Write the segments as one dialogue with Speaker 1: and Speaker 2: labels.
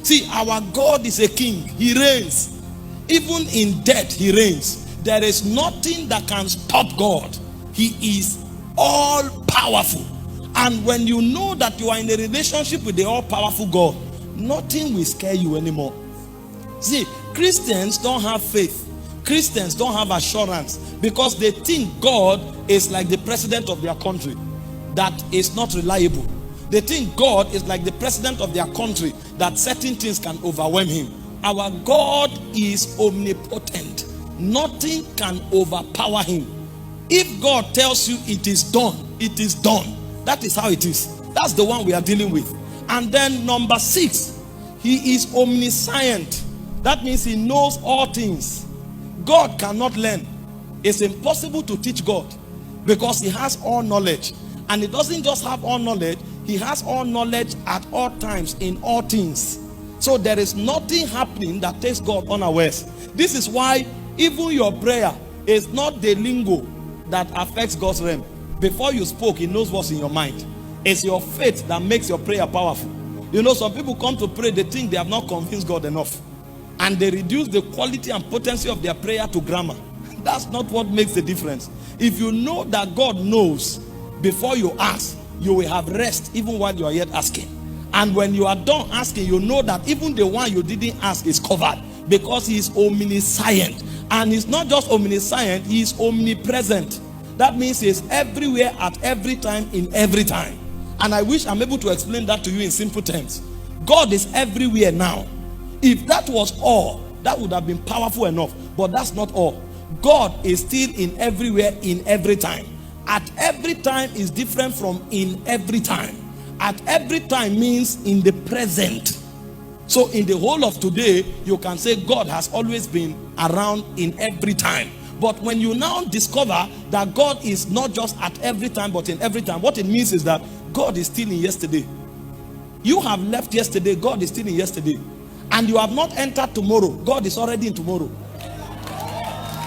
Speaker 1: See, our God is a king. He reigns. Even in death, he reigns. There is nothing that can stop God. He is all powerful. And when you know that you are in a relationship with the all powerful God, nothing will scare you anymore. See, Christians don't have faith. Christians don't have assurance because they think God is like the president of their country that is not reliable. They think God is like the president of their country that certain things can overwhelm him. Our God is omnipotent. Nothing can overpower him. If God tells you it is done, it is done. That is how it is. That's the one we are dealing with. And then number 6, he is omniscient. That means he knows all things. God cannot learn. It's impossible to teach God because he has all knowledge. And he doesn't just have all knowledge, he has all knowledge at all times in all things. So there is nothing happening that takes God unawares. This is why even your prayer is not the lingo that affects God's realm. Before you spoke, he knows what's in your mind. It's your faith that makes your prayer powerful. You know, some people come to pray, they think they have not convinced God enough. And they reduce the quality and potency of their prayer to grammar. That's not what makes the difference. If you know that God knows before you ask, you will have rest even while you are yet asking. And when you are done asking, you know that even the one you didn't ask is covered because he is omniscient. And he's not just omniscient, he is omnipresent. That means he is everywhere at every time in every time. And I wish I'm able to explain that to you in simple terms. God is everywhere now. If that was all, that would have been powerful enough. But that's not all. God is still in everywhere in every time. At every time is different from in every time. At every time means in the present. So in the whole of today, you can say God has always been around in every time. But when you now discover that God is not just at every time, but in every time, what it means is that God is still in yesterday. You have left yesterday, God is still in yesterday. And you have not entered tomorrow, God is already in tomorrow.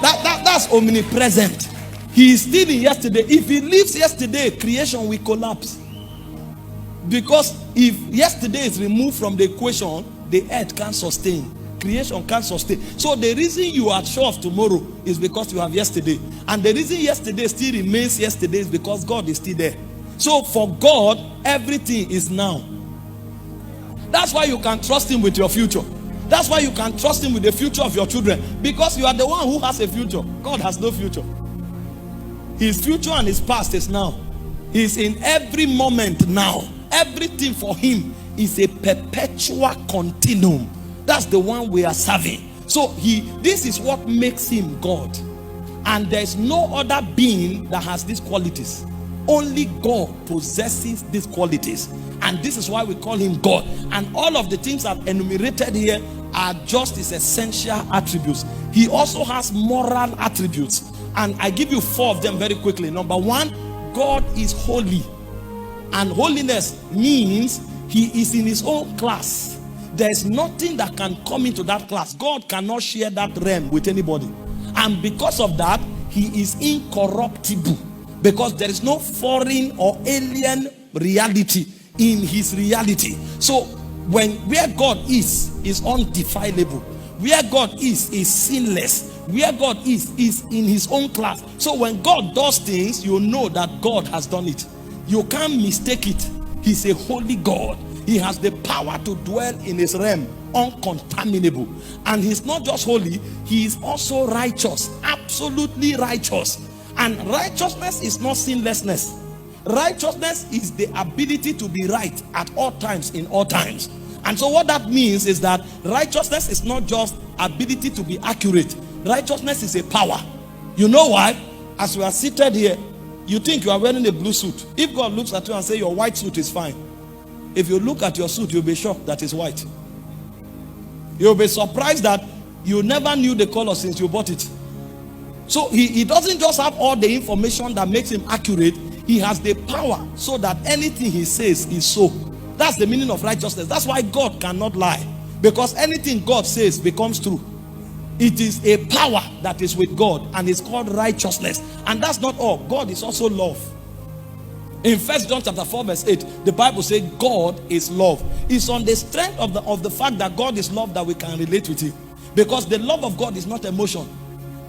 Speaker 1: That's omnipresent. He is still in yesterday. If he leaves yesterday, creation will collapse. Because if yesterday is removed from the equation, the earth can't sustain. Creation can't sustain. So the reason you are sure of tomorrow is because you have yesterday. And the reason yesterday still remains yesterday is because God is still there. So for God, everything is now. That's why you can trust him with your future. That's why you can trust him with the future of your children. Because you are the one who has a future. God has no future. His future and his past is now. He's in every moment now. Everything for him is a perpetual continuum. That's the one we are serving. So this is what makes him God. And there's no other being that has these qualities. Only God possesses these qualities. And this is why we call him God. And all of the things I've enumerated here are just his essential attributes. He also has moral attributes. And I give you 4 of them very quickly. Number 1, God is holy. And holiness means he is in his own class. There is nothing that can come into that class. God cannot share that realm with anybody. And because of that, he is incorruptible. Because there is no foreign or alien reality in his reality. So where God is undefilable. Where God is sinless. Where God is in his own class. So when God does things, you know that God has done it. You can't mistake it. He's a holy God. He has the power to dwell in his realm, uncontaminable. And he's not just holy, he is also righteous, absolutely righteous. And righteousness is not sinlessness. Righteousness is the ability to be right at all times, in all times. And so what that means is that righteousness is not just ability to be accurate. Righteousness is a power. You know why? As we are seated here, you think you are wearing a blue suit. If God looks at you and says your white suit is fine, if you look at your suit, you'll be shocked that it's white. You'll be surprised that you never knew the color since you bought it. So he doesn't just have all the information that makes him accurate. He has the power so that anything he says is so. That's the meaning of righteousness. That's why God cannot lie. Because anything God says becomes true. It is a power that is with God and it's called righteousness. And that's not all. God is also love. In 1 John chapter 4 verse 8, the Bible says God is love. It's on the strength of the fact that God is love that we can relate with him. Because the love of God is not emotion.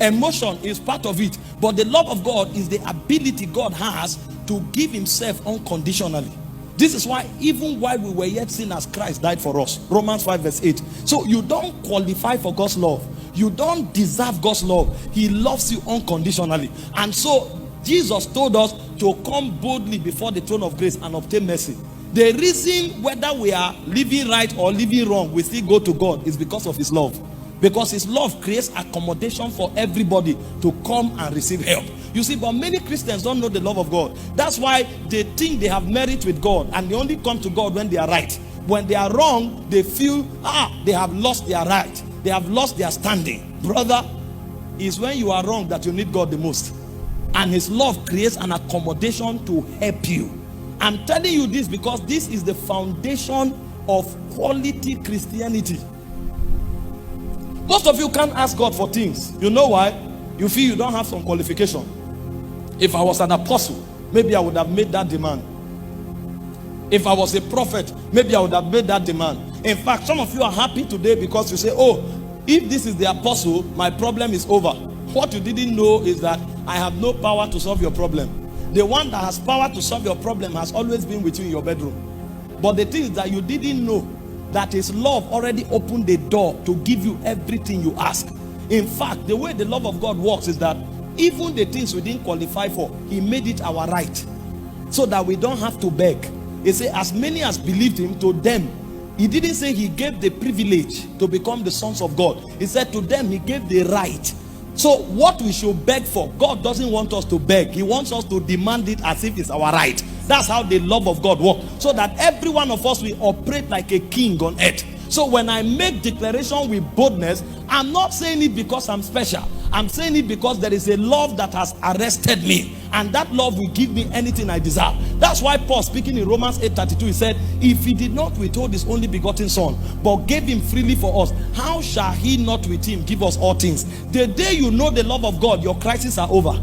Speaker 1: Emotion is part of it. But the love of God is the ability God has to give himself unconditionally. This is why even while we were yet sinners, Christ died for us. Romans 5 verse 8. So you don't qualify for God's love. You don't deserve God's love. He loves you unconditionally. And so Jesus told us to come boldly before the throne of grace and obtain mercy. The reason whether we are living right or living wrong, we still go to God is because of his love. Because his love creates accommodation for everybody to come and receive help. You see, but many Christians don't know the love of God. That's why they think they have merit with God, and they only come to God when they are right. When they are wrong, they feel, they have lost their right. They have lost their standing. Brother, it's when you are wrong that you need God the most. And his love creates an accommodation to help you. I'm telling you this because this is the foundation of quality Christianity. Most of you can't ask God for things. You know why? You feel you don't have some qualification. If I was an apostle, maybe I would have made that demand. If I was a prophet, maybe I would have made that demand. In fact, some of you are happy today because you say, oh, if this is the apostle, my problem is over. What you didn't know is that I have no power to solve your problem. The one that has power to solve your problem has always been with you in your bedroom. But the thing is that you didn't know that his love already opened the door to give you everything you ask. In fact, the way the love of God works is that even the things we didn't qualify for, he made it our right so that we don't have to beg. He said, as many as believed him, to them, he didn't say he gave the privilege to become the sons of God. He said to them, he gave the right. So what we should beg for, God doesn't want us to beg. He wants us to demand it as if it's our right. That's how the love of God works. So that every one of us will operate like a king on earth. So when I make declaration with boldness, I'm not saying it because I'm special. I'm saying it because there is a love that has arrested me. And that love will give me anything I desire. That's why Paul, speaking in Romans 8:32, he said, if he did not withhold his only begotten son, but gave him freely for us, how shall he not with him give us all things? The day you know the love of God, your crises are over.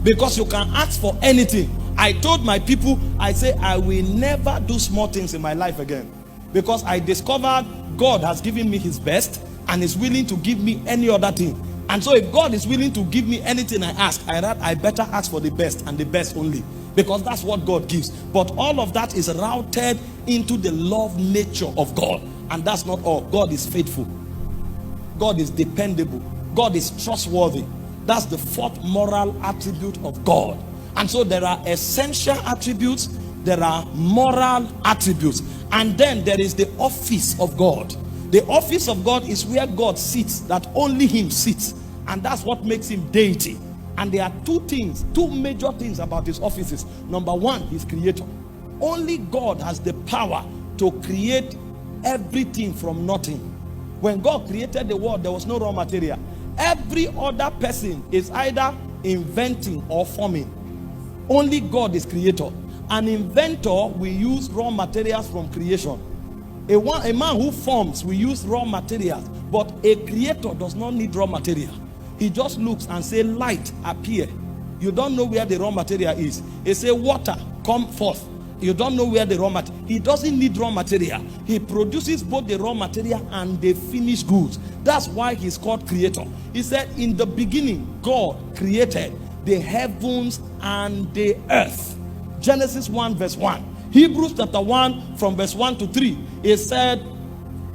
Speaker 1: Because you can ask for anything. I told my people, I say, I will never do small things in my life again. Because I discovered God has given me his best and is willing to give me any other thing. And so if God is willing to give me anything I ask, I better ask for the best and the best only. Because that's what God gives. But all of that is routed into the love nature of God. And that's not all. God is faithful. God is dependable. God is trustworthy. That's the fourth moral attribute of God. And so there are essential attributes, there are moral attributes, and then there is the office of God. The office of God is where God sits, that only him sits, and that's what makes him deity. And there are two major things about his offices. Number one, he's creator. Only God has the power to create everything from nothing. When God created the world, there was no raw material. Every other person is either inventing or forming. Only God is creator. An inventor will use raw materials from creation. A man who forms will use raw materials. But a creator does not need raw material. He just looks and says, light appear. You don't know where the raw material is. He says, water come forth. You don't know where the raw material. He doesn't need raw material. He produces both the raw material and the finished goods. That's why he's called creator. He said, in the beginning, God created the heavens and the earth. Genesis 1 verse 1. Hebrews chapter 1 from verse 1 to 3. It said,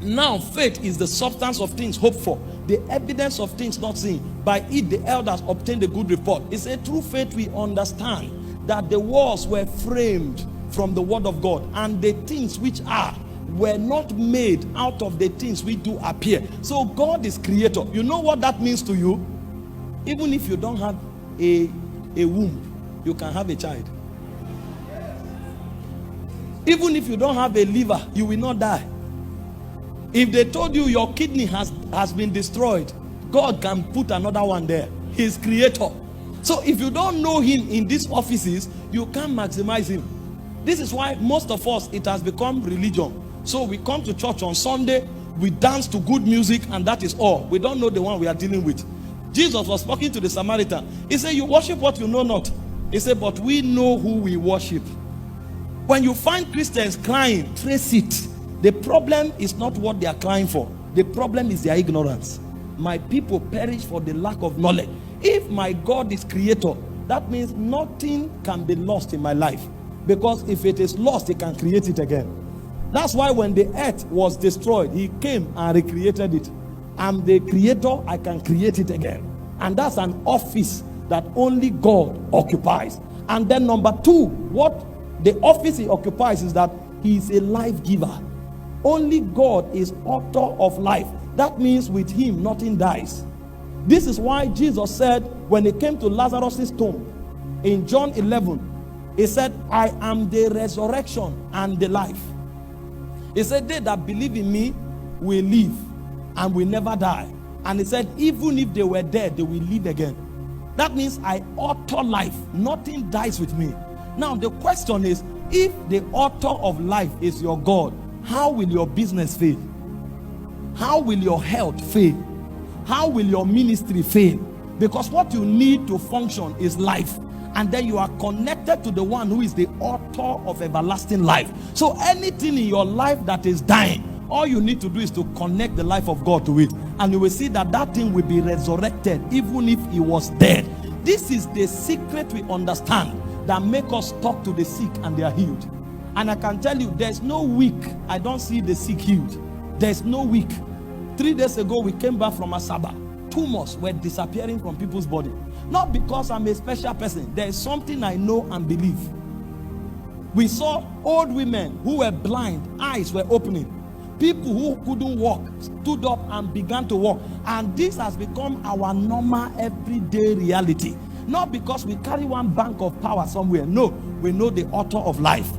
Speaker 1: now faith is the substance of things hoped for, the evidence of things not seen. By it the elders obtained a good report. It said, through faith we understand that the worlds were framed from the word of God, and the things which are were not made out of the things which do appear. So God is creator. You know what that means to you? Even if you don't have a womb, you can have a child. Even if you don't have a liver, you will not die. If they told you your kidney has been destroyed, God can put another one there. He's creator. So if you don't know him in these offices, you can't maximize him. This is why most of us, it has become religion. So we come to church on Sunday, we dance to good music, and that is all. We don't know the one we are dealing with. Jesus was talking to the Samaritan. He said, you worship what you know not. He said, but we know who we worship. When you find Christians crying, trace it. The problem is not what they are crying for. The problem is their ignorance. My people perish for the lack of knowledge. If my God is creator, that means nothing can be lost in my life. Because if it is lost, he can create it again. That's why when the earth was destroyed, he came and recreated it. I'm the creator, I can create it again. And that's an office that only God occupies. And then number two, what the office he occupies is that he is a life giver. Only God is author of life. That means with him nothing dies. This is why Jesus said when he came to Lazarus' tomb in John 11, he said, I am the resurrection and the life. He said, they that believe in me will live and will never die. And he said, even if they were dead, they will live again. That means I author life. Nothing dies with me. Now the question is, if the author of life is your God, how will your business fail? How will your health fail? How will your ministry fail? Because what you need to function is life. And then you are connected to the one who is the author of everlasting life. So anything in your life that is dying, all you need to do is to connect the life of God to it. And you will see that that thing will be resurrected even if it was dead. This is the secret we understand that make us talk to the sick and they are healed. And I can tell you, there's no week I don't see the sick healed. There's no week. 3 days ago, we came back from Asaba. Tumors were disappearing from people's body. Not because I'm a special person. There is something I know and believe. We saw old women who were blind, eyes were opening. People who couldn't walk stood up and began to walk. And this has become our normal everyday reality. Not because we carry one bank of power somewhere. No, we know the author of life.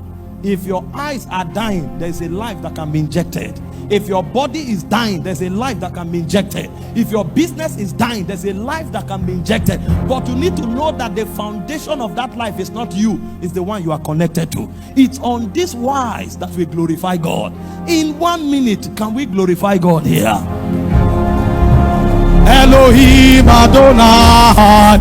Speaker 1: If your eyes are dying, there's a life that can be injected. If your body is dying, there's a life that can be injected. If your business is dying, there's a life that can be injected. But you need to know that the foundation of that life is not you, it's the one you are connected to. It's on this wise that we glorify God. In 1 minute, can we glorify God here? Elohim Adonai.